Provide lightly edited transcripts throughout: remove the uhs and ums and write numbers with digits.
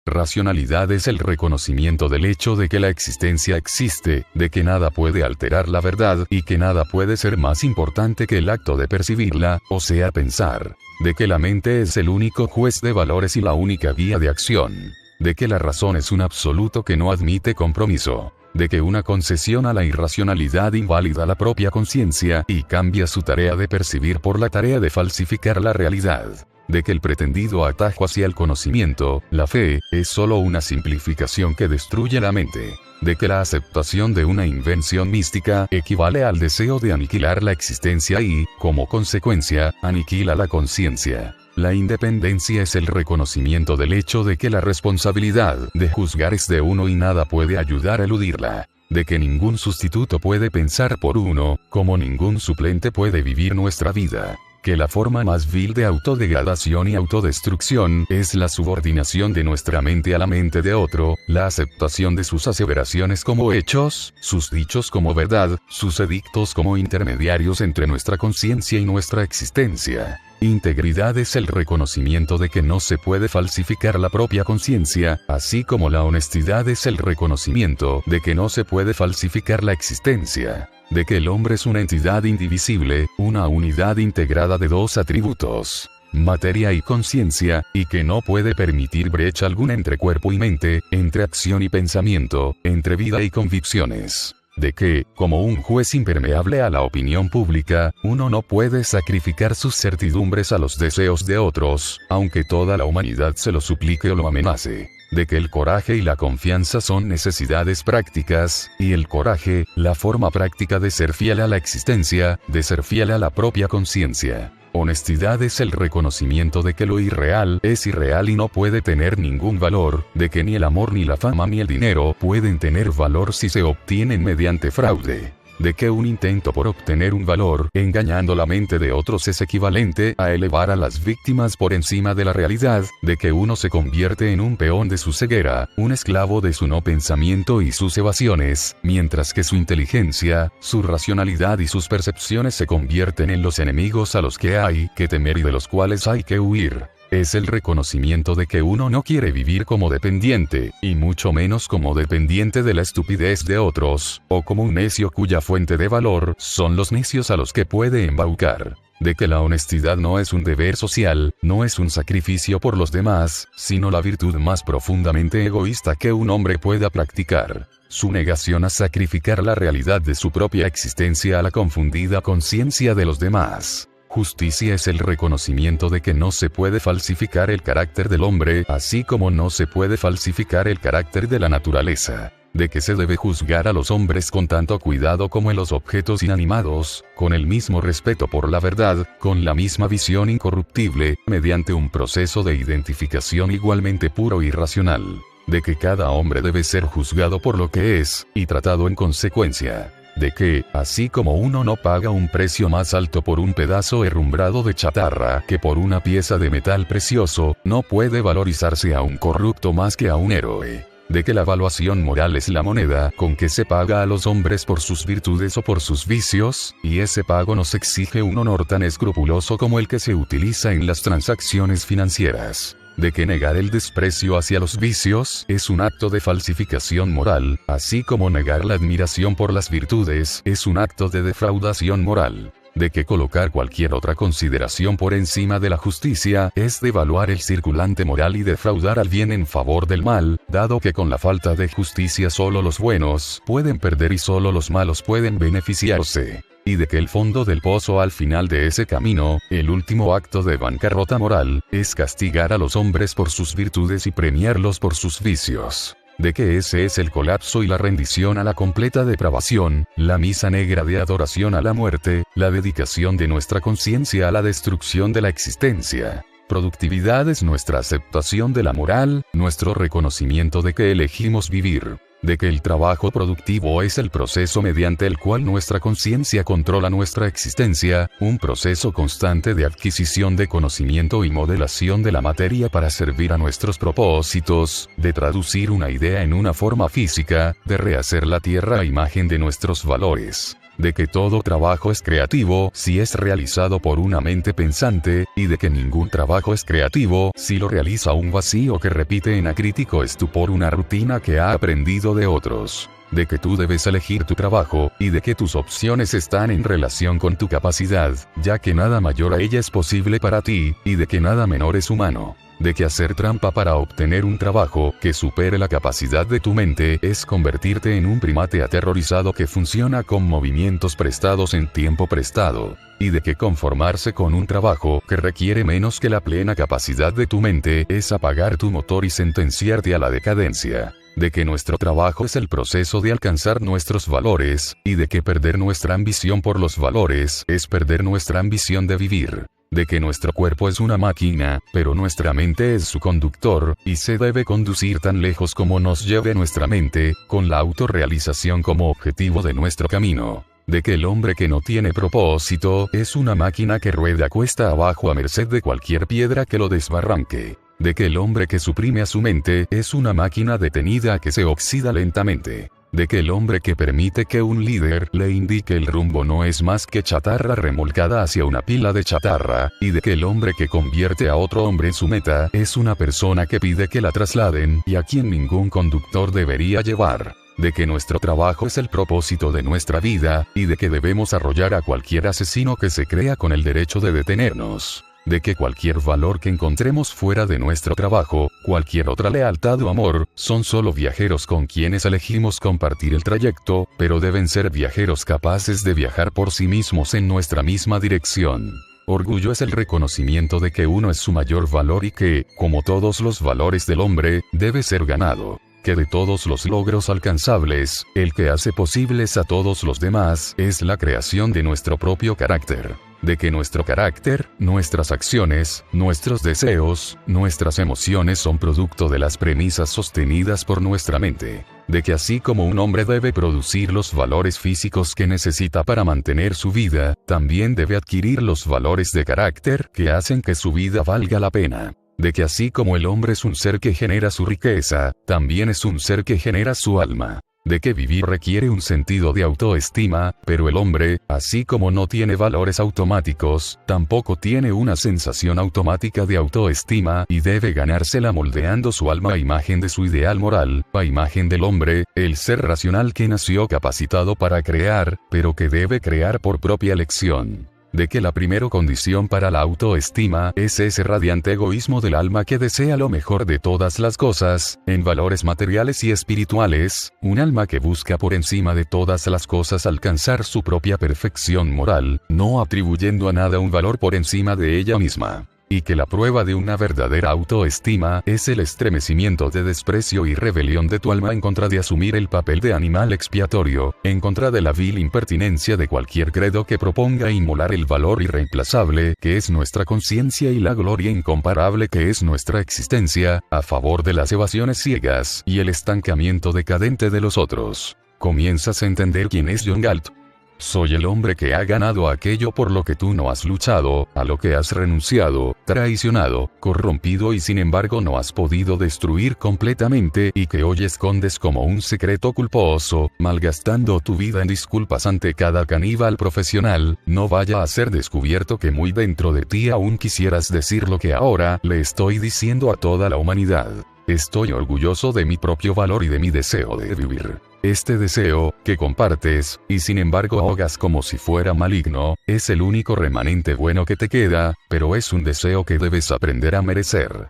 Racionalidad es el reconocimiento del hecho de que la existencia existe, de que nada puede alterar la verdad y que nada puede ser más importante que el acto de percibirla, o sea pensar, de que la mente es el único juez de valores y la única guía de acción, de que la razón es un absoluto que no admite compromiso, de que una concesión a la irracionalidad invalida la propia conciencia y cambia su tarea de percibir por la tarea de falsificar la realidad, de que el pretendido atajo hacia el conocimiento, la fe, es solo una simplificación que destruye la mente, de que la aceptación de una invención mística equivale al deseo de aniquilar la existencia y, como consecuencia, aniquila la conciencia. La independencia es el reconocimiento del hecho de que la responsabilidad de juzgar es de uno y nada puede ayudar a eludirla, de que ningún sustituto puede pensar por uno, como ningún suplente puede vivir nuestra vida, que la forma más vil de autodegradación y autodestrucción es la subordinación de nuestra mente a la mente de otro, la aceptación de sus aseveraciones como hechos, sus dichos como verdad, sus edictos como intermediarios entre nuestra conciencia y nuestra existencia. Integridad es el reconocimiento de que no se puede falsificar la propia conciencia, así como la honestidad es el reconocimiento de que no se puede falsificar la existencia, de que el hombre es una entidad indivisible, una unidad integrada de dos atributos, materia y conciencia, y que no puede permitir brecha alguna entre cuerpo y mente, entre acción y pensamiento, entre vida y convicciones. De que, como un juez impermeable a la opinión pública, uno no puede sacrificar sus certidumbres a los deseos de otros, aunque toda la humanidad se lo suplique o lo amenace. De que el coraje y la confianza son necesidades prácticas, y el coraje, la forma práctica de ser fiel a la existencia, de ser fiel a la propia conciencia. Honestidad es el reconocimiento de que lo irreal es irreal y no puede tener ningún valor, de que ni el amor ni la fama ni el dinero pueden tener valor si se obtienen mediante fraude, de que un intento por obtener un valor engañando la mente de otros es equivalente a elevar a las víctimas por encima de la realidad, de que uno se convierte en un peón de su ceguera, un esclavo de su no pensamiento y sus evasiones, mientras que su inteligencia, su racionalidad y sus percepciones se convierten en los enemigos a los que hay que temer y de los cuales hay que huir. Es el reconocimiento de que uno no quiere vivir como dependiente, y mucho menos como dependiente de la estupidez de otros, o como un necio cuya fuente de valor son los necios a los que puede embaucar. De que la honestidad no es un deber social, no es un sacrificio por los demás, sino la virtud más profundamente egoísta que un hombre pueda practicar. Su negación a sacrificar la realidad de su propia existencia a la confundida conciencia de los demás. Justicia es el reconocimiento de que no se puede falsificar el carácter del hombre, así como no se puede falsificar el carácter de la naturaleza. De que se debe juzgar a los hombres con tanto cuidado como a los objetos inanimados, con el mismo respeto por la verdad, con la misma visión incorruptible, mediante un proceso de identificación igualmente puro y racional. De que cada hombre debe ser juzgado por lo que es, y tratado en consecuencia. De que, así como uno no paga un precio más alto por un pedazo herrumbrado de chatarra que por una pieza de metal precioso, no puede valorizarse a un corrupto más que a un héroe. De que la evaluación moral es la moneda con que se paga a los hombres por sus virtudes o por sus vicios, y ese pago nos exige un honor tan escrupuloso como el que se utiliza en las transacciones financieras. De que negar el desprecio hacia los vicios es un acto de falsificación moral, así como negar la admiración por las virtudes es un acto de defraudación moral. De que colocar cualquier otra consideración por encima de la justicia es devaluar el circulante moral y defraudar al bien en favor del mal, dado que con la falta de justicia solo los buenos pueden perder y solo los malos pueden beneficiarse. Y de que el fondo del pozo al final de ese camino, el último acto de bancarrota moral, es castigar a los hombres por sus virtudes y premiarlos por sus vicios. De que ese es el colapso y la rendición a la completa depravación, la misa negra de adoración a la muerte, la dedicación de nuestra conciencia a la destrucción de la existencia. Productividad es nuestra aceptación de la moral, nuestro reconocimiento de que elegimos vivir. De que el trabajo productivo es el proceso mediante el cual nuestra conciencia controla nuestra existencia, un proceso constante de adquisición de conocimiento y modelación de la materia para servir a nuestros propósitos, de traducir una idea en una forma física, de rehacer la tierra a imagen de nuestros valores. de que todo trabajo es creativo si es realizado por una mente pensante, y de que ningún trabajo es creativo si lo realiza un vacío que repite en acrítico estupor una rutina que ha aprendido de otros. De que tú debes elegir tu trabajo, y de que tus opciones están en relación con tu capacidad, ya que nada mayor a ella es posible para ti, y de que nada menor es humano. De que hacer trampa para obtener un trabajo que supere la capacidad de tu mente es convertirte en un primate aterrorizado que funciona con movimientos prestados en tiempo prestado. Y de que conformarse con un trabajo que requiere menos que la plena capacidad de tu mente es apagar tu motor y sentenciarte a la decadencia. De que nuestro trabajo es el proceso de alcanzar nuestros valores, y de que perder nuestra ambición por los valores es perder nuestra ambición de vivir. De que nuestro cuerpo es una máquina, pero nuestra mente es su conductor, y se debe conducir tan lejos como nos lleve nuestra mente, con la autorrealización como objetivo de nuestro camino. De que el hombre que no tiene propósito es una máquina que rueda cuesta abajo a merced de cualquier piedra que lo desbarranque. De que el hombre que suprime a su mente es una máquina detenida que se oxida lentamente. De que el hombre que permite que un líder le indique el rumbo no es más que chatarra remolcada hacia una pila de chatarra, y de que el hombre que convierte a otro hombre en su meta es una persona que pide que la trasladen y a quien ningún conductor debería llevar. De que nuestro trabajo es el propósito de nuestra vida, y de que debemos arrollar a cualquier asesino que se crea con el derecho de detenernos. De que cualquier valor que encontremos fuera de nuestro trabajo, cualquier otra lealtad o amor, son solo viajeros con quienes elegimos compartir el trayecto, pero deben ser viajeros capaces de viajar por sí mismos en nuestra misma dirección. Orgullo es el reconocimiento de que uno es su mayor valor y que, como todos los valores del hombre, debe ser ganado. Que de todos los logros alcanzables, el que hace posibles a todos los demás es la creación de nuestro propio carácter. De que nuestro carácter, nuestras acciones, nuestros deseos, nuestras emociones son producto de las premisas sostenidas por nuestra mente. De que así como un hombre debe producir los valores físicos que necesita para mantener su vida, también debe adquirir los valores de carácter que hacen que su vida valga la pena. De que así como el hombre es un ser que genera su riqueza, también es un ser que genera su alma. De que vivir requiere un sentido de autoestima, pero el hombre, así como no tiene valores automáticos, tampoco tiene una sensación automática de autoestima y debe ganársela moldeando su alma a imagen de su ideal moral, a imagen del hombre, el ser racional que nació capacitado para crear, pero que debe crear por propia elección. De que la primera condición para la autoestima es ese radiante egoísmo del alma que desea lo mejor de todas las cosas, en valores materiales y espirituales, un alma que busca por encima de todas las cosas alcanzar su propia perfección moral, no atribuyendo a nada un valor por encima de ella misma. Y que la prueba de una verdadera autoestima es el estremecimiento de desprecio y rebelión de tu alma en contra de asumir el papel de animal expiatorio, en contra de la vil impertinencia de cualquier credo que proponga inmolar el valor irreemplazable que es nuestra conciencia y la gloria incomparable que es nuestra existencia, a favor de las evasiones ciegas y el estancamiento decadente de los otros. ¿Comienzas a entender quién es John Galt? Soy el hombre que ha ganado aquello por lo que tú no has luchado, a lo que has renunciado, traicionado, corrompido y sin embargo no has podido destruir completamente y que hoy escondes como un secreto culposo, malgastando tu vida en disculpas ante cada caníbal profesional, no vaya a ser descubierto que muy dentro de ti aún quisieras decir lo que ahora le estoy diciendo a toda la humanidad. Estoy orgulloso de mi propio valor y de mi deseo de vivir. Este deseo, que compartes, y sin embargo ahogas como si fuera maligno, es el único remanente bueno que te queda, pero es un deseo que debes aprender a merecer.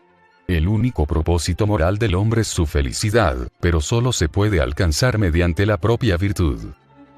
El único propósito moral del hombre es su felicidad, pero solo se puede alcanzar mediante la propia virtud.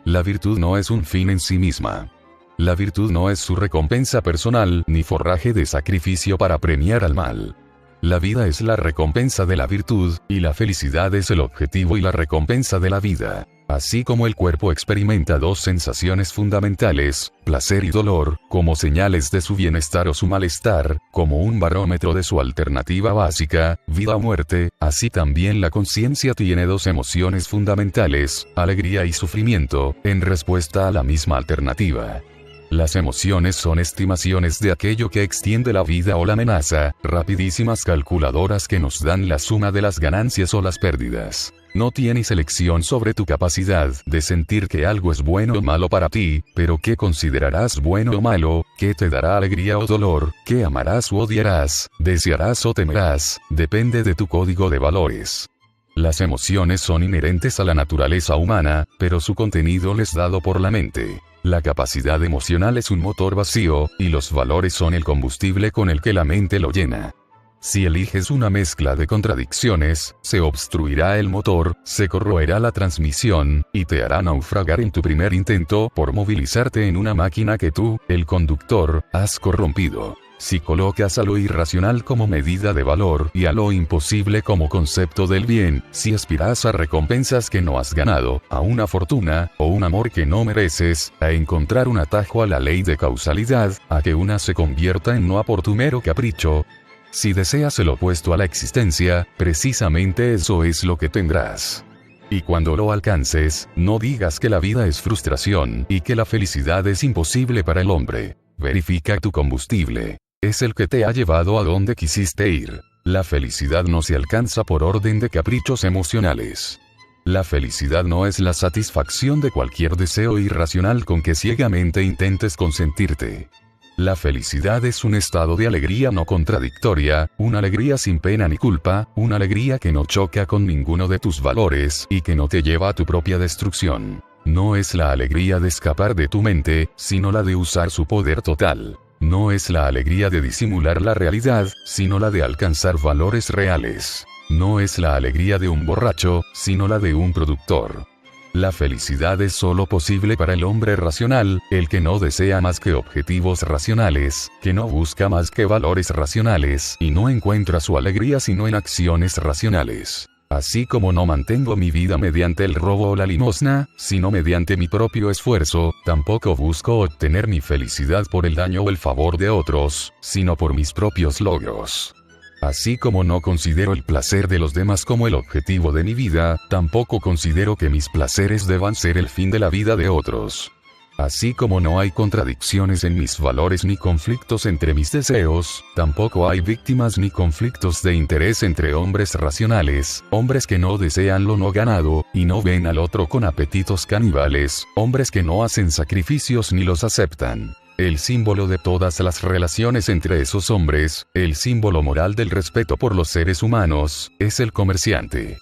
La virtud no es un fin en sí misma. La virtud no es su recompensa personal ni forraje de sacrificio para premiar al mal. La vida es la recompensa de la virtud, y la felicidad es el objetivo y la recompensa de la vida. Así como el cuerpo experimenta dos sensaciones fundamentales, placer y dolor, como señales de su bienestar o su malestar, como un barómetro de su alternativa básica, vida o muerte, así también la conciencia tiene dos emociones fundamentales, alegría y sufrimiento, en respuesta a la misma alternativa. Las emociones son estimaciones de aquello que extiende la vida o la amenaza, rapidísimas calculadoras que nos dan la suma de las ganancias o las pérdidas. No tienes elección sobre tu capacidad de sentir que algo es bueno o malo para ti, pero qué considerarás bueno o malo, qué te dará alegría o dolor, qué amarás o odiarás, desearás o temerás, depende de tu código de valores. Las emociones son inherentes a la naturaleza humana, pero su contenido es dado por la mente. La capacidad emocional es un motor vacío, y los valores son el combustible con el que la mente lo llena. Si eliges una mezcla de contradicciones, se obstruirá el motor, se corroerá la transmisión, y te hará naufragar en tu primer intento por movilizarte en una máquina que tú, el conductor, has corrompido. Si colocas a lo irracional como medida de valor y a lo imposible como concepto del bien, si aspiras a recompensas que no has ganado, a una fortuna, o un amor que no mereces, a encontrar un atajo a la ley de causalidad, a que una se convierta en no por tu mero capricho, si deseas el opuesto a la existencia, precisamente eso es lo que tendrás. Y cuando lo alcances, no digas que la vida es frustración y que la felicidad es imposible para el hombre. Verifica tu combustible. Es el que te ha llevado a donde quisiste ir. La felicidad no se alcanza por orden de caprichos emocionales. La felicidad no es la satisfacción de cualquier deseo irracional con que ciegamente intentes consentirte. La felicidad es un estado de alegría no contradictoria, una alegría sin pena ni culpa, una alegría que no choca con ninguno de tus valores y que no te lleva a tu propia destrucción. No es la alegría de escapar de tu mente, sino la de usar su poder total. No es la alegría de disimular la realidad, sino la de alcanzar valores reales. No es la alegría de un borracho, sino la de un productor. La felicidad es solo posible para el hombre racional, el que no desea más que objetivos racionales, que no busca más que valores racionales y no encuentra su alegría sino en acciones racionales. Así como no mantengo mi vida mediante el robo o la limosna, sino mediante mi propio esfuerzo, tampoco busco obtener mi felicidad por el daño o el favor de otros, sino por mis propios logros. Así como no considero el placer de los demás como el objetivo de mi vida, tampoco considero que mis placeres deban ser el fin de la vida de otros. Así como no hay contradicciones en mis valores ni conflictos entre mis deseos, tampoco hay víctimas ni conflictos de interés entre hombres racionales, hombres que no desean lo no ganado, y no ven al otro con apetitos caníbales, hombres que no hacen sacrificios ni los aceptan. El símbolo de todas las relaciones entre esos hombres, el símbolo moral del respeto por los seres humanos, es el comerciante.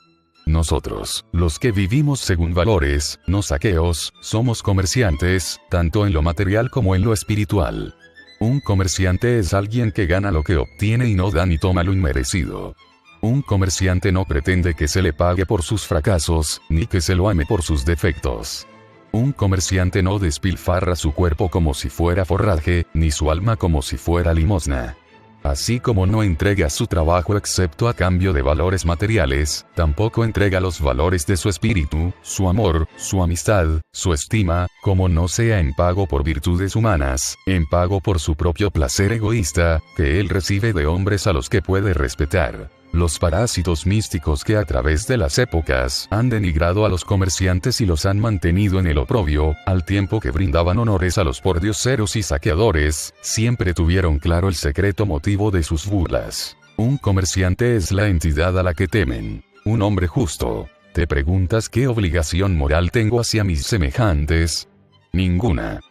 Nosotros, los que vivimos según valores, no saqueos, somos comerciantes, tanto en lo material como en lo espiritual. Un comerciante es alguien que gana lo que obtiene y no da ni toma lo inmerecido. Un comerciante no pretende que se le pague por sus fracasos, ni que se lo ame por sus defectos. Un comerciante no despilfarra su cuerpo como si fuera forraje, ni su alma como si fuera limosna. Así como no entrega su trabajo excepto a cambio de valores materiales, tampoco entrega los valores de su espíritu, su amor, su amistad, su estima, como no sea en pago por virtudes humanas, en pago por su propio placer egoísta, que él recibe de hombres a los que puede respetar. Los parásitos místicos que a través de las épocas han denigrado a los comerciantes y los han mantenido en el oprobio, al tiempo que brindaban honores a los pordioseros y saqueadores, siempre tuvieron claro el secreto motivo de sus burlas. Un comerciante es la entidad a la que temen. Un hombre justo. ¿Te preguntas qué obligación moral tengo hacia mis semejantes? Ninguna.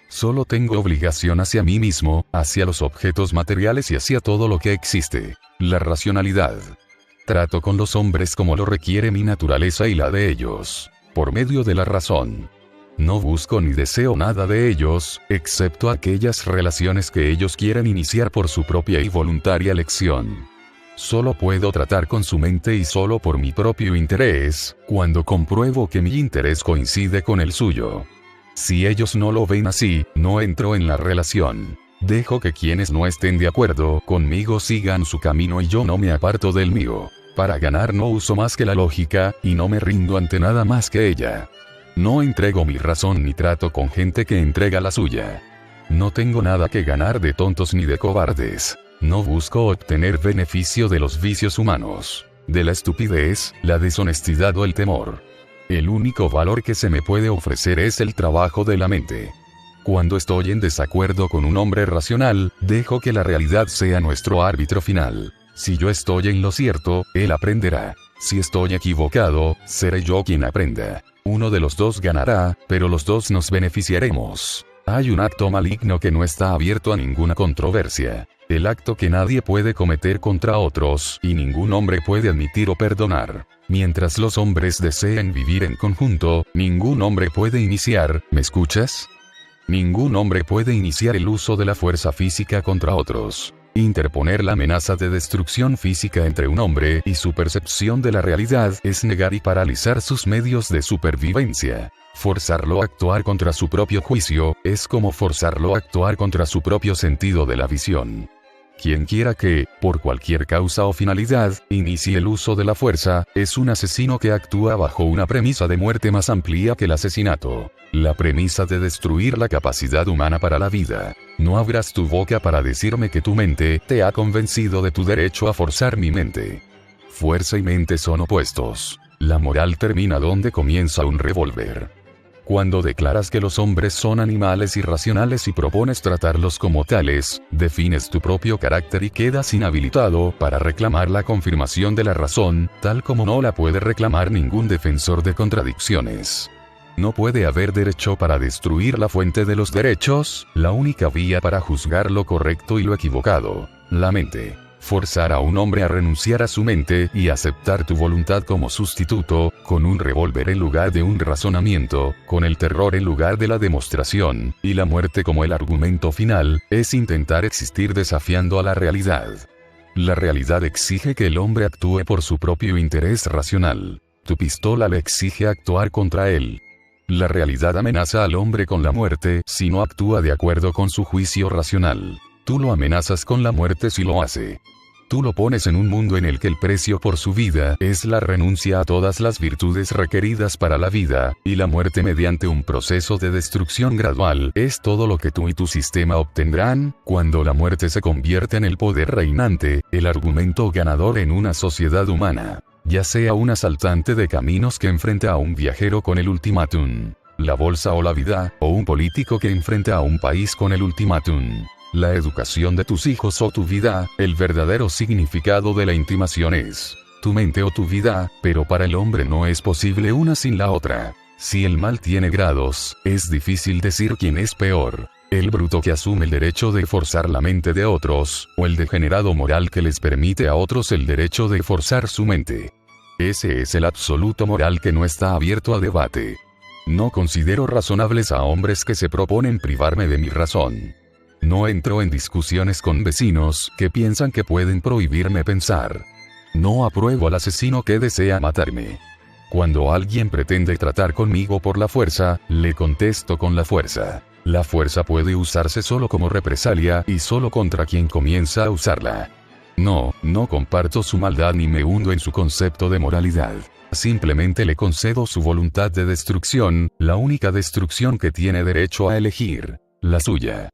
Solo tengo obligación hacia mí mismo, hacia los objetos materiales y hacia todo lo que existe. La racionalidad. Trato con los hombres como lo requiere mi naturaleza y la de ellos, por medio de la razón. No busco ni deseo nada de ellos, excepto aquellas relaciones que ellos quieren iniciar por su propia y voluntaria elección. Solo puedo tratar con su mente y solo por mi propio interés, cuando compruebo que mi interés coincide con el suyo. Si ellos no lo ven así, no entro en la relación. Dejo que quienes no estén de acuerdo conmigo sigan su camino y yo no me aparto del mío. Para ganar no uso más que la lógica, y no me rindo ante nada más que ella. No entrego mi razón ni trato con gente que entrega la suya. No tengo nada que ganar de tontos ni de cobardes. No busco obtener beneficio de los vicios humanos, de la estupidez, la deshonestidad o el temor. El único valor que se me puede ofrecer es el trabajo de la mente. Cuando estoy en desacuerdo con un hombre racional, dejo que la realidad sea nuestro árbitro final. Si yo estoy en lo cierto, él aprenderá. Si estoy equivocado, seré yo quien aprenda. Uno de los dos ganará, pero los dos nos beneficiaremos. Hay un acto maligno que no está abierto a ninguna controversia. El acto que nadie puede cometer contra otros, y ningún hombre puede admitir o perdonar. Mientras los hombres deseen vivir en conjunto, ningún hombre puede iniciar, ¿me escuchas? Ningún hombre puede iniciar el uso de la fuerza física contra otros. Interponer la amenaza de destrucción física entre un hombre y su percepción de la realidad es negar y paralizar sus medios de supervivencia. Forzarlo a actuar contra su propio juicio, es como forzarlo a actuar contra su propio sentido de la visión. Quien quiera que, por cualquier causa o finalidad, inicie el uso de la fuerza, es un asesino que actúa bajo una premisa de muerte más amplia que el asesinato. La premisa de destruir la capacidad humana para la vida. No abras tu boca para decirme que tu mente te ha convencido de tu derecho a forzar mi mente. Fuerza y mente son opuestos. La moral termina donde comienza un revólver. Cuando declaras que los hombres son animales irracionales y propones tratarlos como tales, defines tu propio carácter y quedas inhabilitado para reclamar la confirmación de la razón, tal como no la puede reclamar ningún defensor de contradicciones. No puede haber derecho para destruir la fuente de los derechos, la única vía para juzgar lo correcto y lo equivocado, la mente. Forzar a un hombre a renunciar a su mente y aceptar tu voluntad como sustituto, con un revólver en lugar de un razonamiento, con el terror en lugar de la demostración, y la muerte como el argumento final, es intentar existir desafiando a la realidad. La realidad exige que el hombre actúe por su propio interés racional. Tu pistola le exige actuar contra él. La realidad amenaza al hombre con la muerte si no actúa de acuerdo con su juicio racional. Tú lo amenazas con la muerte si lo hace. Tú lo pones en un mundo en el que el precio por su vida es la renuncia a todas las virtudes requeridas para la vida, y la muerte mediante un proceso de destrucción gradual es todo lo que tú y tu sistema obtendrán, cuando la muerte se convierte en el poder reinante, el argumento ganador en una sociedad humana. Ya sea un asaltante de caminos que enfrenta a un viajero con el ultimátum, la bolsa o la vida, o un político que enfrenta a un país con el ultimátum. La educación de tus hijos o tu vida, el verdadero significado de la intimación es tu mente o tu vida, pero para el hombre no es posible una sin la otra. Si el mal tiene grados, es difícil decir quién es peor. El bruto que asume el derecho de forzar la mente de otros, o el degenerado moral que les permite a otros el derecho de forzar su mente. Ese es el absoluto moral que no está abierto a debate. No considero razonables a hombres que se proponen privarme de mi razón. No entro en discusiones con vecinos que piensan que pueden prohibirme pensar. No apruebo al asesino que desea matarme. Cuando alguien pretende tratar conmigo por la fuerza, le contesto con la fuerza. La fuerza puede usarse solo como represalia y solo contra quien comienza a usarla. No comparto su maldad ni me hundo en su concepto de moralidad. Simplemente le concedo su voluntad de destrucción, la única destrucción que tiene derecho a elegir, la suya.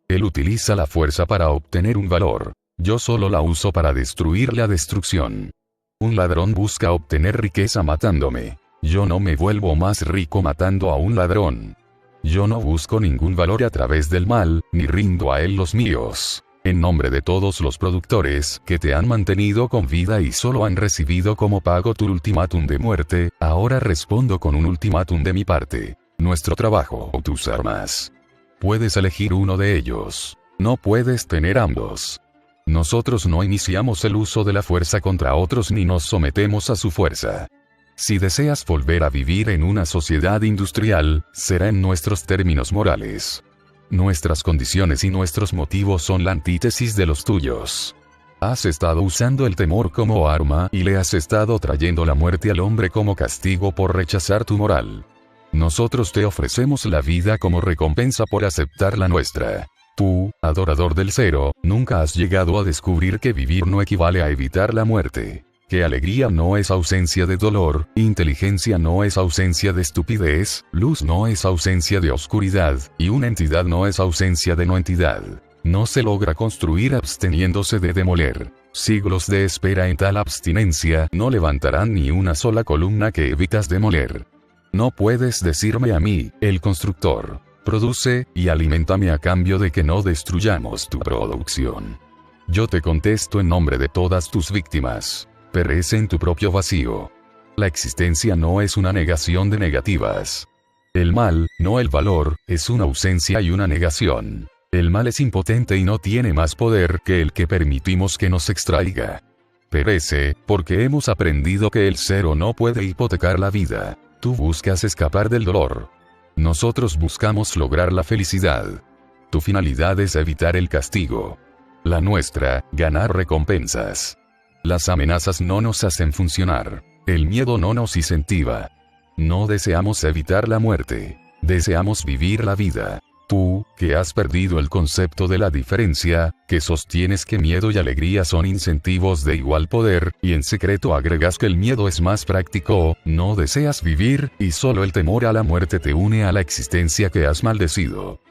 Él utiliza la fuerza para obtener un valor. Yo solo la uso para destruir la destrucción. Un ladrón busca obtener riqueza matándome. Yo no me vuelvo más rico matando a un ladrón. Yo no busco ningún valor a través del mal, ni rindo a él los míos. En nombre de todos los productores que te han mantenido con vida y solo han recibido como pago tu ultimátum de muerte, ahora respondo con un ultimátum de mi parte. Nuestro trabajo o tus armas. Puedes elegir uno de ellos. No puedes tener ambos. Nosotros no iniciamos el uso de la fuerza contra otros ni nos sometemos a su fuerza. Si deseas volver a vivir en una sociedad industrial, será en nuestros términos morales. Nuestras condiciones y nuestros motivos son la antítesis de los tuyos. Has estado usando el temor como arma y le has estado trayendo la muerte al hombre como castigo por rechazar tu moral. Nosotros te ofrecemos la vida como recompensa por aceptar la nuestra. Tú, adorador del cero, nunca has llegado a descubrir que vivir no equivale a evitar la muerte. Que alegría no es ausencia de dolor, inteligencia no es ausencia de estupidez, luz no es ausencia de oscuridad, y una entidad no es ausencia de no entidad. No se logra construir absteniéndose de demoler. Siglos de espera en tal abstinencia no levantarán ni una sola columna que evitas demoler. No puedes decirme a mí, el constructor, produce y aliméntame a cambio de que no destruyamos tu producción. Yo te contesto en nombre de todas tus víctimas. Perece en tu propio vacío. La existencia no es una negación de negativas. El mal, no el valor, es una ausencia y una negación. El mal es impotente y no tiene más poder que el que permitimos que nos extraiga. Perece, porque hemos aprendido que el cero no puede hipotecar la vida. Tú buscas escapar del dolor. Nosotros buscamos lograr la felicidad. Tu finalidad es evitar el castigo. La nuestra, ganar recompensas. Las amenazas no nos hacen funcionar. El miedo no nos incentiva. No deseamos evitar la muerte. Deseamos vivir la vida. Tú, que has perdido el concepto de la diferencia, que sostienes que miedo y alegría son incentivos de igual poder, y en secreto agregas que el miedo es más práctico, no deseas vivir, y solo el temor a la muerte te une a la existencia que has maldecido.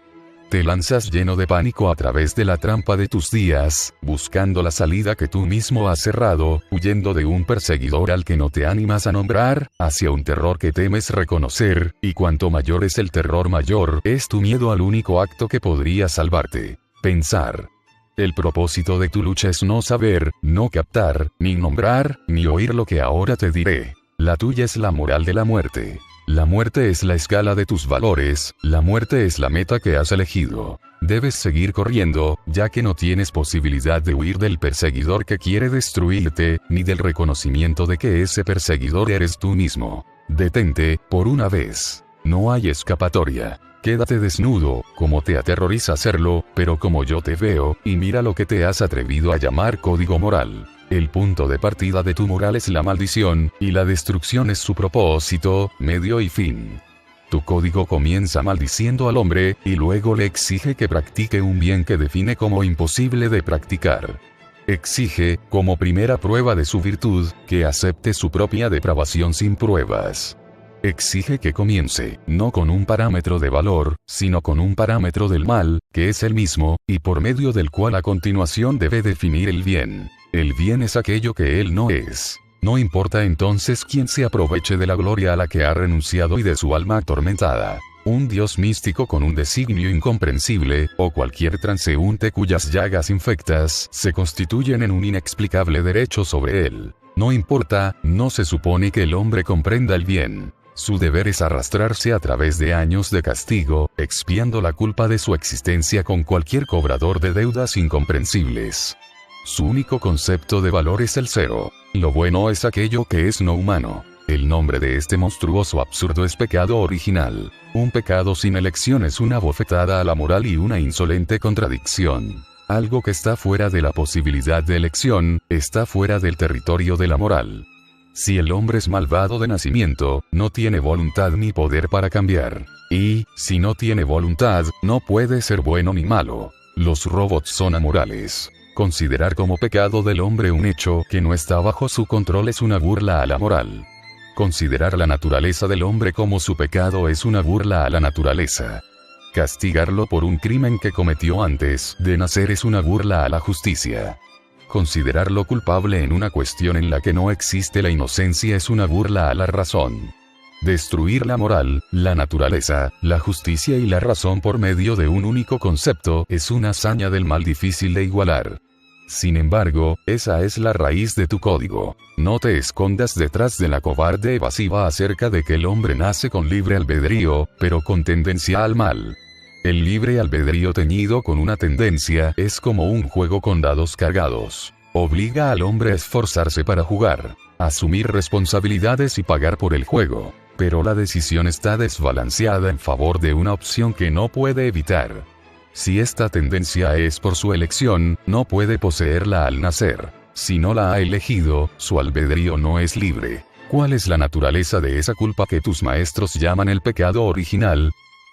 Te lanzas lleno de pánico a través de la trampa de tus días, buscando la salida que tú mismo has cerrado, huyendo de un perseguidor al que no te animas a nombrar, hacia un terror que temes reconocer, y cuanto mayor es el terror mayor es tu miedo al único acto que podría salvarte: pensar. El propósito de tu lucha es no saber, no captar, ni nombrar, ni oír lo que ahora te diré. La tuya es la moral de la muerte. La muerte es la escala de tus valores, la muerte es la meta que has elegido. Debes seguir corriendo, ya que no tienes posibilidad de huir del perseguidor que quiere destruirte, ni del reconocimiento de que ese perseguidor eres tú mismo. Detente, por una vez. No hay escapatoria. Quédate desnudo, como te aterroriza hacerlo, pero como yo te veo, y mira lo que te has atrevido a llamar código moral. El punto de partida de tu moral es la maldición, y la destrucción es su propósito, medio y fin. Tu código comienza maldiciendo al hombre, y luego le exige que practique un bien que define como imposible de practicar. Exige, como primera prueba de su virtud, que acepte su propia depravación sin pruebas. Exige que comience, no con un parámetro de valor, sino con un parámetro del mal, que es el mismo, y por medio del cual a continuación debe definir el bien. El bien es aquello que él no es. No importa entonces quién se aproveche de la gloria a la que ha renunciado y de su alma atormentada. Un dios místico con un designio incomprensible, o cualquier transeúnte cuyas llagas infectas se constituyen en un inexplicable derecho sobre él. No importa, no se supone que el hombre comprenda el bien. Su deber es arrastrarse a través de años de castigo, expiando la culpa de su existencia con cualquier cobrador de deudas incomprensibles. Su único concepto de valor es el cero. Lo bueno es aquello que es no humano. El nombre de este monstruoso absurdo es pecado original. Un pecado sin elección es una bofetada a la moral y una insolente contradicción. Algo que está fuera de la posibilidad de elección, está fuera del territorio de la moral. Si el hombre es malvado de nacimiento, no tiene voluntad ni poder para cambiar. Y, si no tiene voluntad, no puede ser bueno ni malo. Los robots son amorales. Considerar como pecado del hombre un hecho que no está bajo su control es una burla a la moral. Considerar la naturaleza del hombre como su pecado es una burla a la naturaleza. Castigarlo por un crimen que cometió antes de nacer es una burla a la justicia. Considerarlo culpable en una cuestión en la que no existe la inocencia es una burla a la razón. Destruir la moral, la naturaleza, la justicia y la razón por medio de un único concepto es una hazaña del mal difícil de igualar. Sin embargo, esa es la raíz de tu código. No te escondas detrás de la cobarde evasiva acerca de que el hombre nace con libre albedrío, pero con tendencia al mal. El libre albedrío teñido con una tendencia es como un juego con dados cargados. Obliga al hombre a esforzarse para jugar, asumir responsabilidades y pagar por el juego. Pero la decisión está desbalanceada en favor de una opción que no puede evitar. Si esta tendencia es por su elección, no puede poseerla al nacer. Si no la ha elegido, su albedrío no es libre. ¿Cuál es la naturaleza de esa culpa que tus maestros llaman el pecado original?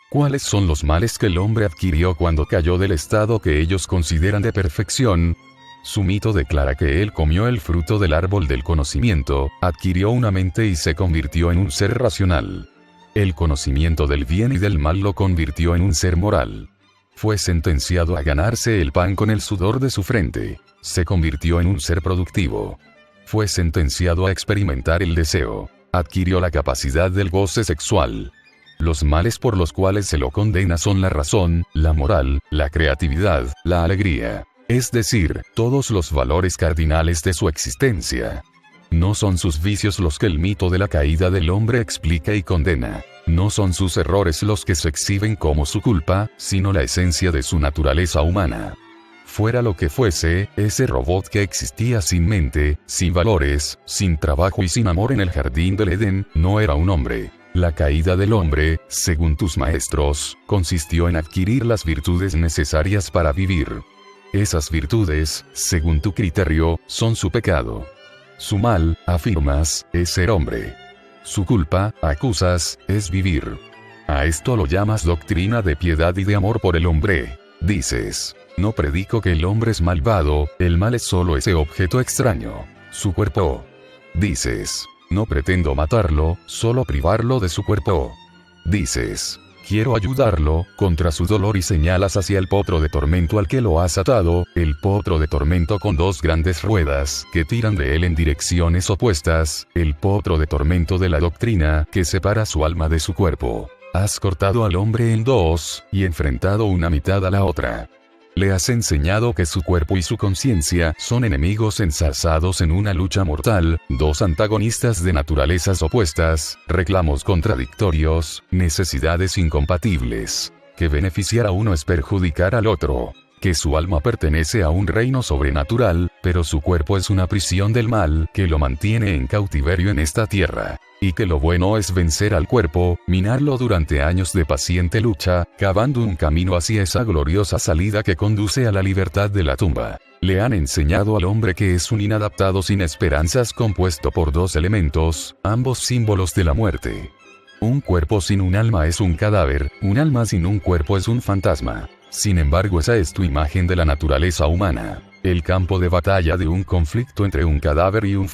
¿Cuáles son los males que el hombre adquirió cuando cayó del estado que ellos consideran de perfección? Su mito declara que él comió el fruto del árbol del conocimiento, adquirió una mente y se convirtió en un ser racional. El conocimiento del bien y del mal lo convirtió en un ser moral. Fue sentenciado a ganarse el pan con el sudor de su frente. Se convirtió en un ser productivo. Fue sentenciado a experimentar el deseo. Adquirió la capacidad del goce sexual. Los males por los cuales se lo condena son la razón, la moral, la creatividad, la alegría. Es decir, todos los valores cardinales de su existencia. No son sus vicios los que el mito de la caída del hombre explica y condena. No son sus errores los que se exhiben como su culpa, sino la esencia de su naturaleza humana. Fuera lo que fuese, ese robot que existía sin mente, sin valores, sin trabajo y sin amor en el jardín del Edén, no era un hombre. La caída del hombre, según tus maestros, consistió en adquirir las virtudes necesarias para vivir. Esas virtudes, según tu criterio, son su pecado. Su mal, afirmas, es ser hombre. Su culpa, acusas, es vivir. A esto lo llamas doctrina de piedad y de amor por el hombre. Dices, no predico que el hombre es malvado, el mal es solo ese objeto extraño, su cuerpo. Dices, no pretendo matarlo, solo privarlo de su cuerpo. Dices, quiero ayudarlo, contra su dolor y señalas hacia el potro de tormento al que lo has atado, el potro de tormento con dos grandes ruedas que tiran de él en direcciones opuestas, el potro de tormento de la doctrina que separa su alma de su cuerpo. Has cortado al hombre en dos, y enfrentado una mitad a la otra. Le has enseñado que su cuerpo y su conciencia son enemigos ensalzados en una lucha mortal, dos antagonistas de naturalezas opuestas, reclamos contradictorios, necesidades incompatibles. Que beneficiar a uno es perjudicar al otro. Que su alma pertenece a un reino sobrenatural, pero su cuerpo es una prisión del mal que lo mantiene en cautiverio en esta tierra. Y que lo bueno es vencer al cuerpo, minarlo durante años de paciente lucha, cavando un camino hacia esa gloriosa salida que conduce a la libertad de la tumba. Le han enseñado al hombre que es un inadaptado sin esperanzas compuesto por dos elementos, ambos símbolos de la muerte. Un cuerpo sin un alma es un cadáver, un alma sin un cuerpo es un fantasma. Sin embargo, esa es tu imagen de la naturaleza humana. El campo de batalla de un conflicto entre un cadáver y un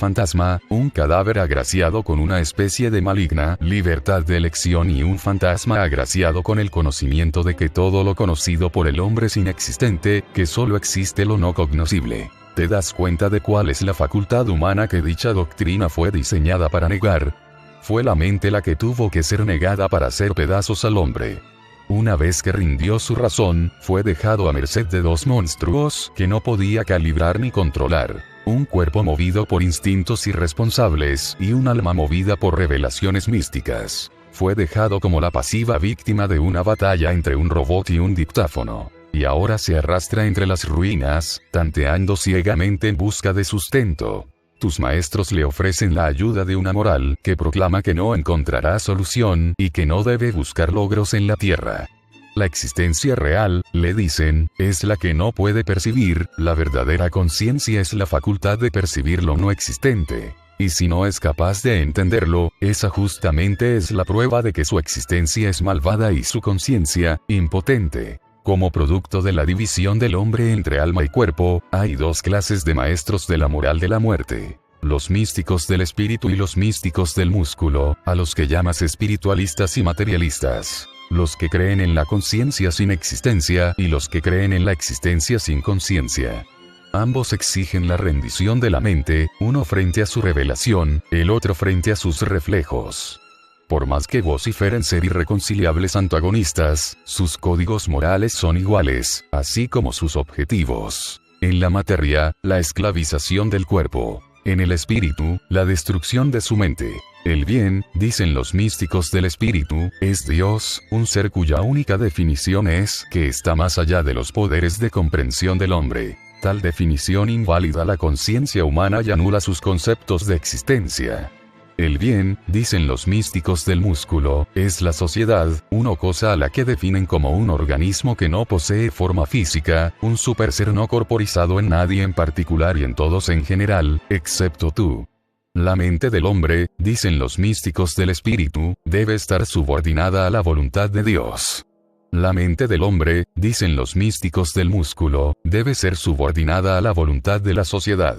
cadáver agraciado con una especie de maligna libertad de elección y un fantasma agraciado con el conocimiento de que todo lo conocido por el hombre es inexistente, que solo existe lo no cognoscible. ¿Te das cuenta de cuál es la facultad humana que dicha doctrina fue diseñada para negar? Fue la mente la que tuvo que ser negada para hacer pedazos al hombre. Una vez que rindió su razón, fue dejado a merced de dos monstruos que no podía calibrar ni controlar. Un cuerpo movido por instintos irresponsables y un alma movida por revelaciones místicas. Fue dejado como la pasiva víctima de una batalla entre un robot y un dictáfono. Y ahora se arrastra entre las ruinas, tanteando ciegamente en busca de sustento. Tus maestros le ofrecen la ayuda de una moral que proclama que no encontrará solución y que no debe buscar logros en la tierra. La existencia real, le dicen, es la que no puede percibir, la verdadera conciencia es la facultad de percibir lo no existente. Y si no es capaz de entenderlo, esa justamente es la prueba de que su existencia es malvada y su conciencia, impotente. Como producto de la división del hombre entre alma y cuerpo, hay dos clases de maestros de la moral de la muerte. Los místicos del espíritu y los místicos del músculo, a los que llamas espiritualistas y materialistas. Los que creen en la conciencia sin existencia y los que creen en la existencia sin conciencia. Ambos exigen la rendición de la mente, uno frente a su revelación, el otro frente a sus reflejos. Por más que vociferen ser irreconciliables antagonistas, sus códigos morales son iguales, así como sus objetivos. En la materia, la esclavización del cuerpo. En el espíritu, la destrucción de su mente. El bien, dicen los místicos del espíritu, es Dios, un ser cuya única definición es que está más allá de los poderes de comprensión del hombre. Tal definición invalida la conciencia humana y anula sus conceptos de existencia. El bien, dicen los místicos del músculo, es la sociedad, una cosa a la que definen como un organismo que no posee forma física, un superser no corporizado en nadie en particular y en todos en general, excepto tú. La mente del hombre, dicen los místicos del espíritu, debe estar subordinada a la voluntad de Dios. La mente del hombre, dicen los místicos del músculo, debe ser subordinada a la voluntad de la sociedad.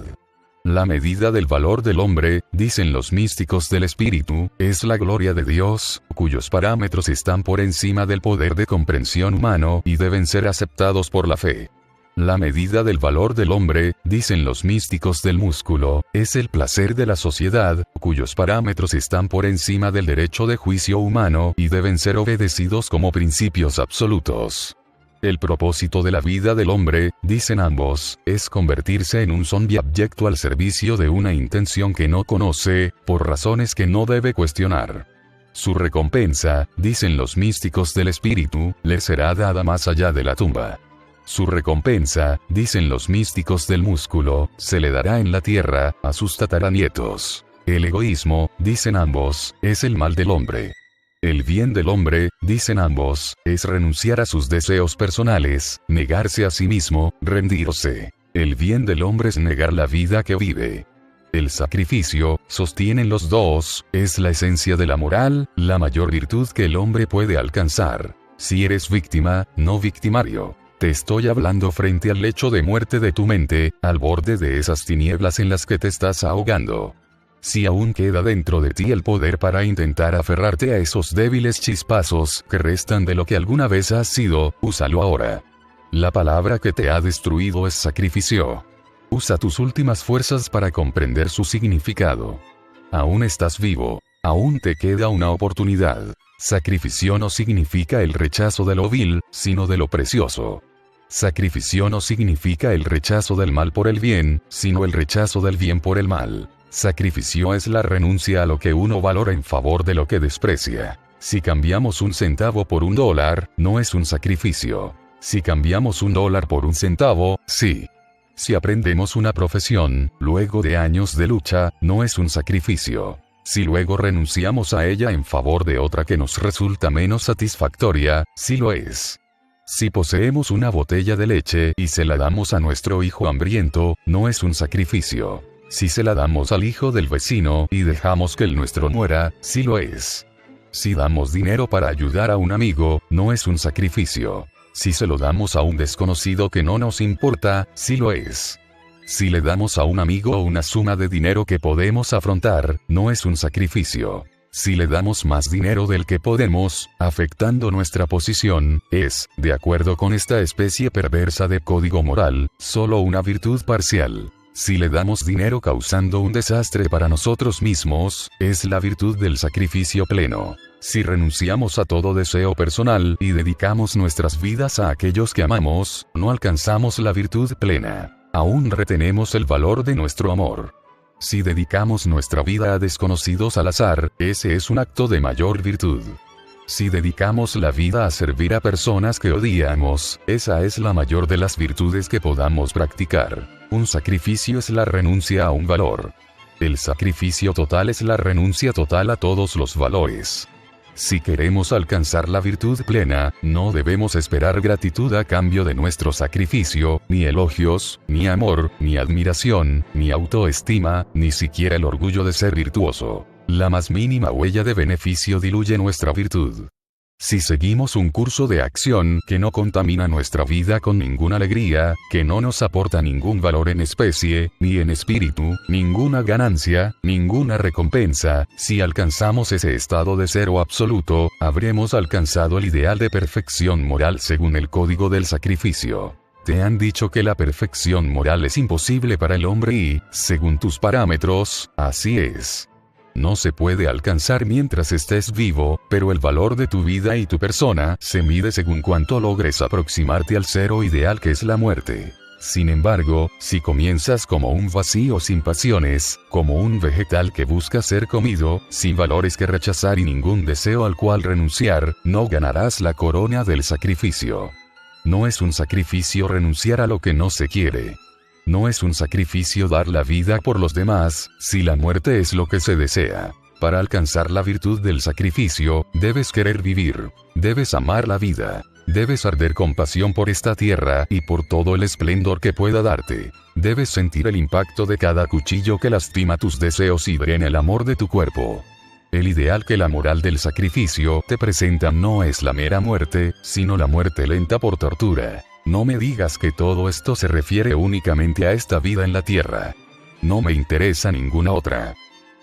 La medida del valor del hombre, dicen los místicos del espíritu, es la gloria de Dios, cuyos parámetros están por encima del poder de comprensión humano y deben ser aceptados por la fe. La medida del valor del hombre, dicen los místicos del músculo, es el placer de la sociedad, cuyos parámetros están por encima del derecho de juicio humano y deben ser obedecidos como principios absolutos. El propósito de la vida del hombre, dicen ambos, es convertirse en un zombie abyecto al servicio de una intención que no conoce, por razones que no debe cuestionar. Su recompensa, dicen los místicos del espíritu, le será dada más allá de la tumba. Su recompensa, dicen los místicos del músculo, se le dará en la tierra, a sus tataranietos. El egoísmo, dicen ambos, es el mal del hombre. El bien del hombre, dicen ambos, es renunciar a sus deseos personales, negarse a sí mismo, rendirse. El bien del hombre es negar la vida que vive. El sacrificio, sostienen los dos, es la esencia de la moral, la mayor virtud que el hombre puede alcanzar. Si eres víctima, no victimario. Te estoy hablando frente al lecho de muerte de tu mente, al borde de esas tinieblas en las que te estás ahogando. Si aún queda dentro de ti el poder para intentar aferrarte a esos débiles chispazos que restan de lo que alguna vez has sido, úsalo ahora. La palabra que te ha destruido es sacrificio. Usa tus últimas fuerzas para comprender su significado. Aún estás vivo. Aún te queda una oportunidad. Sacrificio no significa el rechazo de lo vil, sino de lo precioso. Sacrificio no significa el rechazo del mal por el bien, sino el rechazo del bien por el mal. Sacrificio es la renuncia a lo que uno valora en favor de lo que desprecia. Si cambiamos un centavo por $1, no es un sacrificio. Si cambiamos $1 por un centavo, sí. Si aprendemos una profesión, luego de años de lucha, no es un sacrificio. Si luego renunciamos a ella en favor de otra que nos resulta menos satisfactoria, sí lo es. Si poseemos una botella de leche y se la damos a nuestro hijo hambriento, no es un sacrificio. Si se la damos al hijo del vecino y dejamos que el nuestro muera, sí lo es. Si damos dinero para ayudar a un amigo, no es un sacrificio. Si se lo damos a un desconocido que no nos importa, sí lo es. Si le damos a un amigo una suma de dinero que podemos afrontar, no es un sacrificio. Si le damos más dinero del que podemos, afectando nuestra posición, es, de acuerdo con esta especie perversa de código moral, solo una virtud parcial. Si le damos dinero causando un desastre para nosotros mismos, es la virtud del sacrificio pleno. Si renunciamos a todo deseo personal y dedicamos nuestras vidas a aquellos que amamos, no alcanzamos la virtud plena. Aún retenemos el valor de nuestro amor. Si dedicamos nuestra vida a desconocidos al azar, ese es un acto de mayor virtud. Si dedicamos la vida a servir a personas que odiamos, esa es la mayor de las virtudes que podamos practicar. Un sacrificio es la renuncia a un valor. El sacrificio total es la renuncia total a todos los valores. Si queremos alcanzar la virtud plena, no debemos esperar gratitud a cambio de nuestro sacrificio, ni elogios, ni amor, ni admiración, ni autoestima, ni siquiera el orgullo de ser virtuoso. La más mínima huella de beneficio diluye nuestra virtud. Si seguimos un curso de acción que no contamina nuestra vida con ninguna alegría, que no nos aporta ningún valor en especie, ni en espíritu, ninguna ganancia, ninguna recompensa, si alcanzamos ese estado de cero absoluto, habremos alcanzado el ideal de perfección moral según el código del sacrificio. Te han dicho que la perfección moral es imposible para el hombre y, según tus parámetros, así es. No se puede alcanzar mientras estés vivo, pero el valor de tu vida y tu persona se mide según cuánto logres aproximarte al cero ideal que es la muerte. Sin embargo, si comienzas como un vacío sin pasiones, como un vegetal que busca ser comido, sin valores que rechazar y ningún deseo al cual renunciar, no ganarás la corona del sacrificio. No es un sacrificio renunciar a lo que no se quiere. No es un sacrificio dar la vida por los demás, si la muerte es lo que se desea. Para alcanzar la virtud del sacrificio, debes querer vivir. Debes amar la vida. Debes arder con pasión por esta tierra y por todo el esplendor que pueda darte. Debes sentir el impacto de cada cuchillo que lastima tus deseos y drena el amor de tu cuerpo. El ideal que la moral del sacrificio te presenta no es la mera muerte, sino la muerte lenta por tortura. No me digas que todo esto se refiere únicamente a esta vida en la tierra. No me interesa ninguna otra.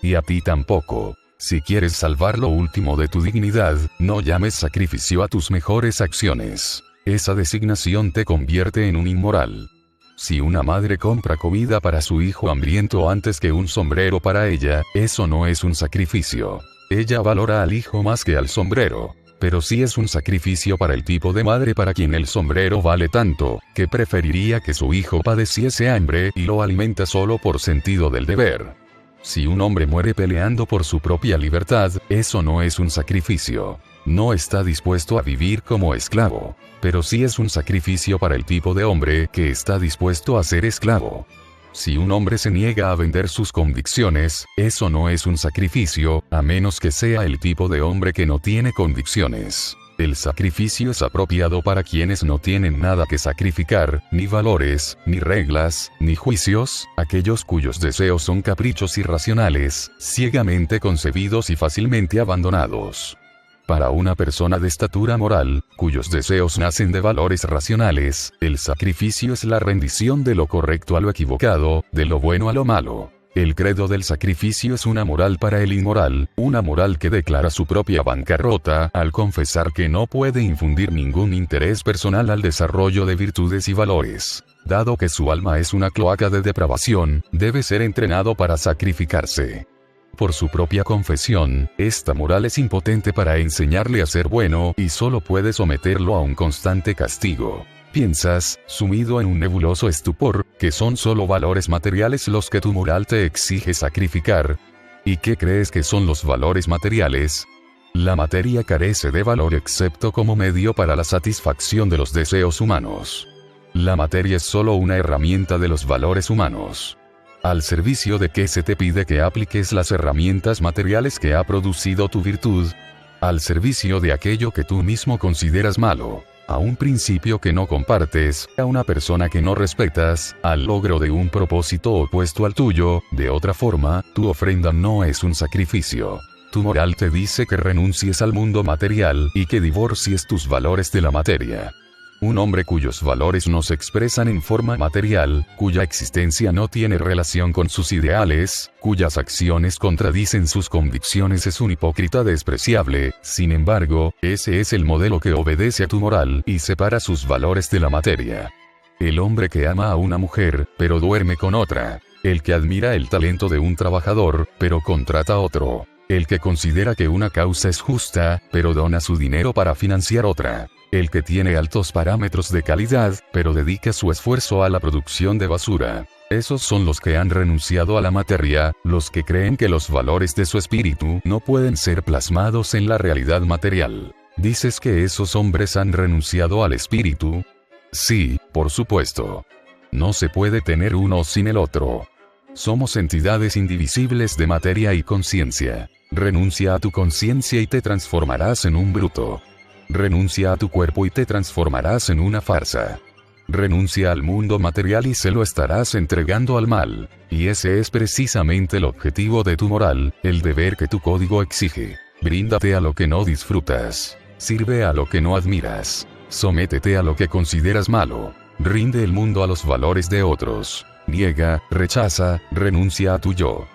Y a ti tampoco. Si quieres salvar lo último de tu dignidad, no llames sacrificio a tus mejores acciones. Esa designación te convierte en un inmoral. Si una madre compra comida para su hijo hambriento antes que un sombrero para ella, eso no es un sacrificio. Ella valora al hijo más que al sombrero. pero sí es un sacrificio para el tipo de madre para quien el sombrero vale tanto, que preferiría que su hijo padeciese hambre y lo alimenta solo por sentido del deber. Si un hombre muere peleando por su propia libertad, eso no es un sacrificio. No está dispuesto a vivir como esclavo, pero sí es un sacrificio para el tipo de hombre que está dispuesto a ser esclavo. Si un hombre se niega a vender sus convicciones, eso no es un sacrificio, a menos que sea el tipo de hombre que no tiene convicciones. El sacrificio es apropiado para quienes no tienen nada que sacrificar, ni valores, ni reglas, ni juicios, aquellos cuyos deseos son caprichos irracionales, ciegamente concebidos y fácilmente abandonados. Para una persona de estatura moral, cuyos deseos nacen de valores racionales, el sacrificio es la rendición de lo correcto a lo equivocado, de lo bueno a lo malo. El credo del sacrificio es una moral para el inmoral, una moral que declara su propia bancarrota al confesar que no puede infundir ningún interés personal al desarrollo de virtudes y valores. Dado que su alma es una cloaca de depravación, debe ser entrenado para sacrificarse. Por su propia confesión, esta moral es impotente para enseñarle a ser bueno y solo puede someterlo a un constante castigo. Piensas, sumido en un nebuloso estupor, que son solo valores materiales los que tu moral te exige sacrificar. ¿Y qué crees que son los valores materiales? La materia carece de valor excepto como medio para la satisfacción de los deseos humanos. La materia es solo una herramienta de los valores humanos. ¿Al servicio de qué se te pide que apliques las herramientas materiales que ha producido tu virtud? Al servicio de aquello que tú mismo consideras malo, a un principio que no compartes, a una persona que no respetas, al logro de un propósito opuesto al tuyo. De otra forma, tu ofrenda no es un sacrificio. Tu moral te dice que renuncies al mundo material y que divorcies tus valores de la materia. Un hombre cuyos valores no se expresan en forma material, cuya existencia no tiene relación con sus ideales, cuyas acciones contradicen sus convicciones es un hipócrita despreciable. Sin embargo, ese es el modelo que obedece a tu moral y separa sus valores de la materia. El hombre que ama a una mujer, pero duerme con otra. El que admira el talento de un trabajador, pero contrata a otro. El que considera que una causa es justa, pero dona su dinero para financiar otra. El que tiene altos parámetros de calidad, pero dedica su esfuerzo a la producción de basura. Esos son los que han renunciado a la materia, los que creen que los valores de su espíritu no pueden ser plasmados en la realidad material. ¿Dices que esos hombres han renunciado al espíritu? Sí, por supuesto. No se puede tener uno sin el otro. Somos entidades indivisibles de materia y conciencia. Renuncia a tu conciencia y te transformarás en un bruto. Renuncia a tu cuerpo y te transformarás en una farsa. Renuncia al mundo material y se lo estarás entregando al mal. Y ese es precisamente el objetivo de tu moral, el deber que tu código exige. Bríndate a lo que no disfrutas. Sirve a lo que no admiras. Sométete a lo que consideras malo. Rinde el mundo a los valores de otros. Niega, rechaza, renuncia a tu yo.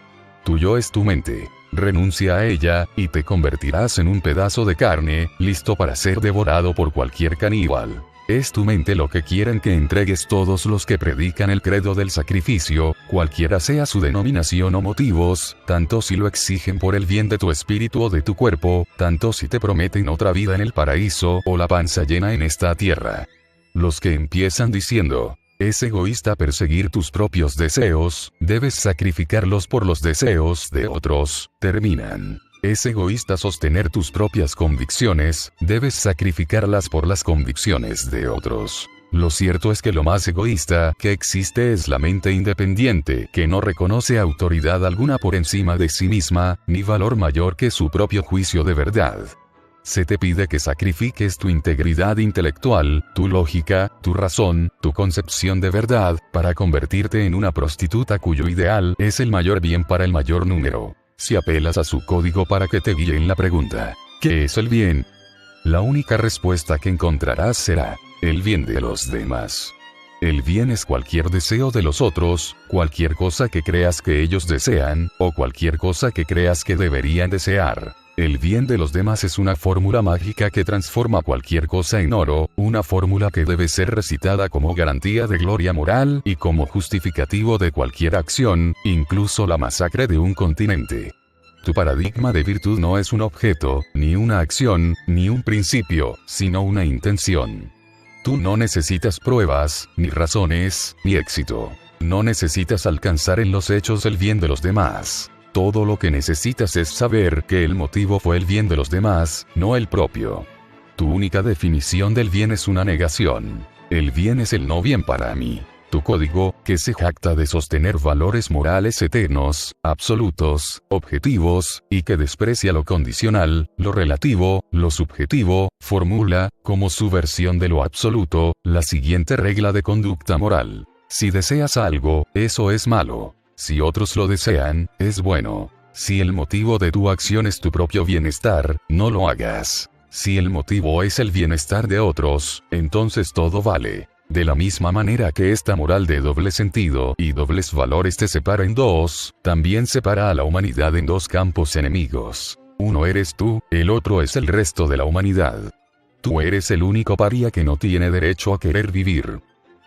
Tu yo es tu mente. Renuncia a ella, y te convertirás en un pedazo de carne, listo para ser devorado por cualquier caníbal. Es tu mente lo que quieren que entregues todos los que predican el credo del sacrificio, cualquiera sea su denominación o motivos, tanto si lo exigen por el bien de tu espíritu o de tu cuerpo, tanto si te prometen otra vida en el paraíso o la panza llena en esta tierra. Los que empiezan diciendo: es egoísta perseguir tus propios deseos, debes sacrificarlos por los deseos de otros, terminan: es egoísta sostener tus propias convicciones, debes sacrificarlas por las convicciones de otros. Lo cierto es que lo más egoísta que existe es la mente independiente, que no reconoce autoridad alguna por encima de sí misma, ni valor mayor que su propio juicio de verdad. Se te pide que sacrifiques tu integridad intelectual, tu lógica, tu razón, tu concepción de verdad, para convertirte en una prostituta cuyo ideal es el mayor bien para el mayor número. Si apelas a su código para que te guíe en la pregunta: ¿qué es el bien?, la única respuesta que encontrarás será: el bien de los demás. El bien es cualquier deseo de los otros, cualquier cosa que creas que ellos desean, o cualquier cosa que creas que deberían desear. El bien de los demás es una fórmula mágica que transforma cualquier cosa en oro, una fórmula que debe ser recitada como garantía de gloria moral y como justificativo de cualquier acción, incluso la masacre de un continente. Tu paradigma de virtud no es un objeto, ni una acción, ni un principio, sino una intención. Tú no necesitas pruebas, ni razones, ni éxito. No necesitas alcanzar en los hechos el bien de los demás. Todo lo que necesitas es saber que el motivo fue el bien de los demás, no el propio. Tu única definición del bien es una negación. El bien es el no bien para mí. Tu código, que se jacta de sostener valores morales eternos, absolutos, objetivos, y que desprecia lo condicional, lo relativo, lo subjetivo, formula, como su versión de lo absoluto, la siguiente regla de conducta moral. Si deseas algo, eso es malo. Si otros lo desean, es bueno. Si el motivo de tu acción es tu propio bienestar, no lo hagas. Si el motivo es el bienestar de otros, entonces todo vale. De la misma manera que esta moral de doble sentido y dobles valores te separa en dos, también separa a la humanidad en dos campos enemigos. Uno eres tú, el otro es el resto de la humanidad. Tú eres el único paria que no tiene derecho a querer vivir.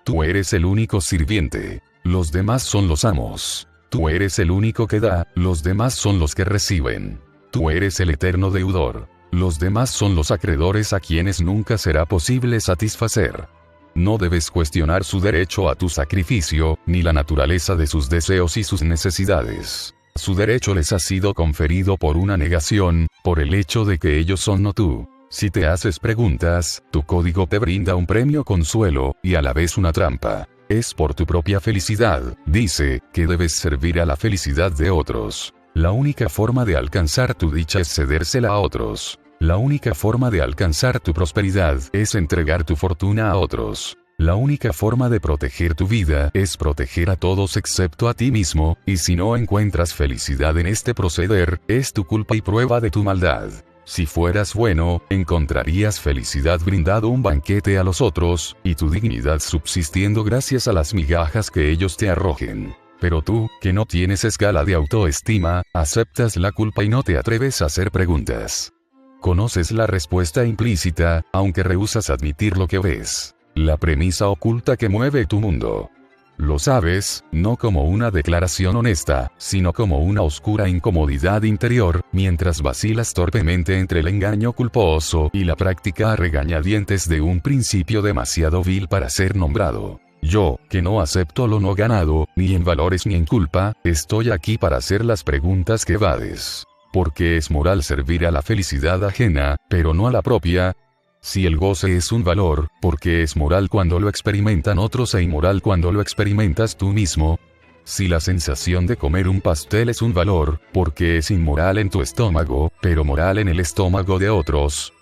Tú eres el único sirviente. Los demás son los amos. Tú eres el único que da, los demás son los que reciben. Tú eres el eterno deudor. Los demás son los acreedores a quienes nunca será posible satisfacer. No debes cuestionar su derecho a tu sacrificio, ni la naturaleza de sus deseos y sus necesidades. Su derecho les ha sido conferido por una negación, por el hecho de que ellos son no tú. Si te haces preguntas, tu código te brinda un premio consuelo, y a la vez una trampa. Es por tu propia felicidad, dice, que debes servir a la felicidad de otros. La única forma de alcanzar tu dicha es cedérsela a otros. La única forma de alcanzar tu prosperidad es entregar tu fortuna a otros. La única forma de proteger tu vida es proteger a todos excepto a ti mismo, y si no encuentras felicidad en este proceder, es tu culpa y prueba de tu maldad. Si fueras bueno, encontrarías felicidad brindando un banquete a los otros, y tu dignidad subsistiendo gracias a las migajas que ellos te arrojen. Pero tú, que no tienes escala de autoestima, aceptas la culpa y no te atreves a hacer preguntas. Conoces la respuesta implícita, aunque rehusas admitir lo que ves. La premisa oculta que mueve tu mundo. Lo sabes, no como una declaración honesta, sino como una oscura incomodidad interior, mientras vacilas torpemente entre el engaño culposo y la práctica a regañadientes de un principio demasiado vil para ser nombrado. Yo, que no acepto lo no ganado, ni en valores ni en culpa, estoy aquí para hacer las preguntas que evades. Porque es moral servir a la felicidad ajena, pero no a la propia. Si el goce es un valor, porque es moral cuando lo experimentan otros e inmoral cuando lo experimentas tú mismo. Si la sensación de comer un pastel es un valor, porque es inmoral en tu estómago, pero moral en el estómago de otros.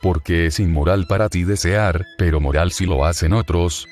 Porque es inmoral para ti desear, pero moral si lo hacen otros.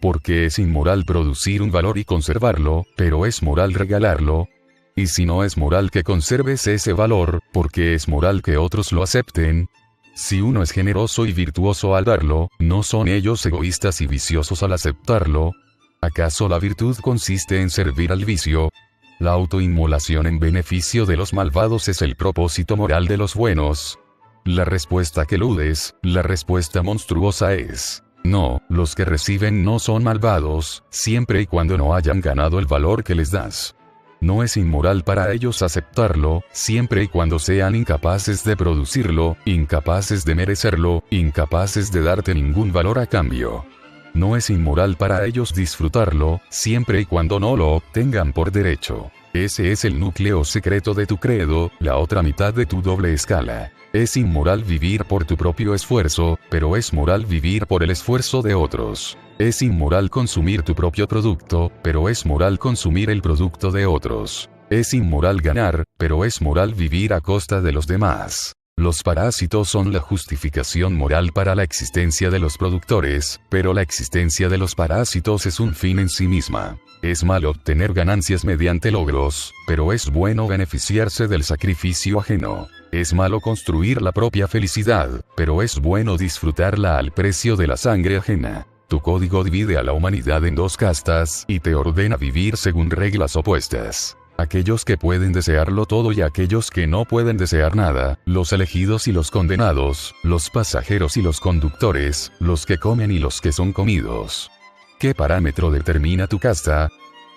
Porque es inmoral producir un valor y conservarlo, pero es moral regalarlo. Y si no es moral que conserves ese valor, porque es moral que otros lo acepten. Si uno es generoso y virtuoso al darlo, ¿no son ellos egoístas y viciosos al aceptarlo? ¿Acaso la virtud consiste en servir al vicio? La autoinmolación en beneficio de los malvados es el propósito moral de los buenos. La respuesta que eludes, la respuesta monstruosa es: no, los que reciben no son malvados, siempre y cuando no hayan ganado el valor que les das. No es inmoral para ellos aceptarlo, siempre y cuando sean incapaces de producirlo, incapaces de merecerlo, incapaces de darte ningún valor a cambio. No es inmoral para ellos disfrutarlo, siempre y cuando no lo obtengan por derecho. Ese es el núcleo secreto de tu credo, la otra mitad de tu doble escala. Es inmoral vivir por tu propio esfuerzo, pero es moral vivir por el esfuerzo de otros. Es inmoral consumir tu propio producto, pero es moral consumir el producto de otros. Es inmoral ganar, pero es moral vivir a costa de los demás. Los parásitos son la justificación moral para la existencia de los productores, pero la existencia de los parásitos es un fin en sí misma. Es malo obtener ganancias mediante logros, pero es bueno beneficiarse del sacrificio ajeno. Es malo construir la propia felicidad, pero es bueno disfrutarla al precio de la sangre ajena. Tu código divide a la humanidad en dos castas, y te ordena vivir según reglas opuestas. Aquellos que pueden desearlo todo y aquellos que no pueden desear nada, los elegidos y los condenados, los pasajeros y los conductores, los que comen y los que son comidos. ¿Qué parámetro determina tu casta?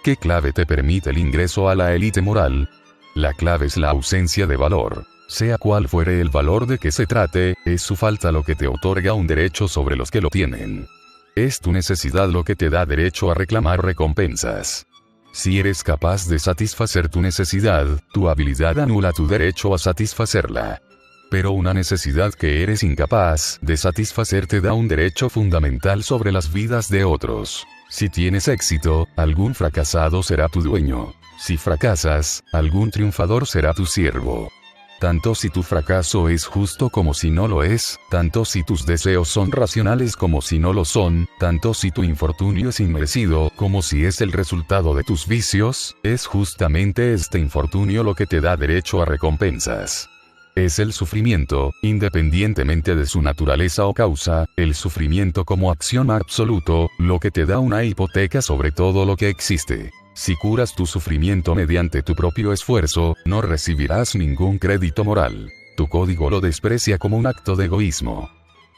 ¿Qué clave te permite el ingreso a la élite moral? La clave es la ausencia de valor. Sea cual fuere el valor de que se trate, es su falta lo que te otorga un derecho sobre los que lo tienen. Es tu necesidad lo que te da derecho a reclamar recompensas. Si eres capaz de satisfacer tu necesidad, tu habilidad anula tu derecho a satisfacerla. Pero una necesidad que eres incapaz de satisfacer te da un derecho fundamental sobre las vidas de otros. Si tienes éxito, algún fracasado será tu dueño. Si fracasas, algún triunfador será tu siervo. Tanto si tu fracaso es justo como si no lo es, tanto si tus deseos son racionales como si no lo son, tanto si tu infortunio es inmerecido como si es el resultado de tus vicios, es justamente este infortunio lo que te da derecho a recompensas. Es el sufrimiento, independientemente de su naturaleza o causa, el sufrimiento como acción absoluto, lo que te da una hipoteca sobre todo lo que existe. Si curas tu sufrimiento mediante tu propio esfuerzo, no recibirás ningún crédito moral. Tu código lo desprecia como un acto de egoísmo.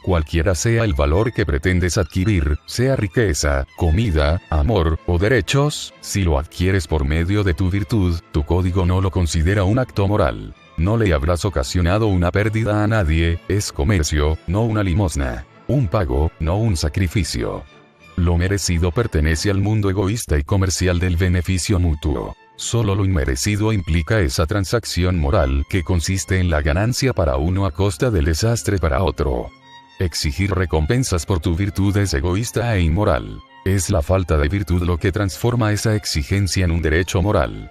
Cualquiera sea el valor que pretendes adquirir, sea riqueza, comida, amor, o derechos, si lo adquieres por medio de tu virtud, tu código no lo considera un acto moral. No le habrás ocasionado una pérdida a nadie, es comercio, no una limosna. Un pago, no un sacrificio. Lo merecido pertenece al mundo egoísta y comercial del beneficio mutuo. Solo lo inmerecido implica esa transacción moral que consiste en la ganancia para uno a costa del desastre para otro. Exigir recompensas por tu virtud es egoísta e inmoral. Es la falta de virtud lo que transforma esa exigencia en un derecho moral.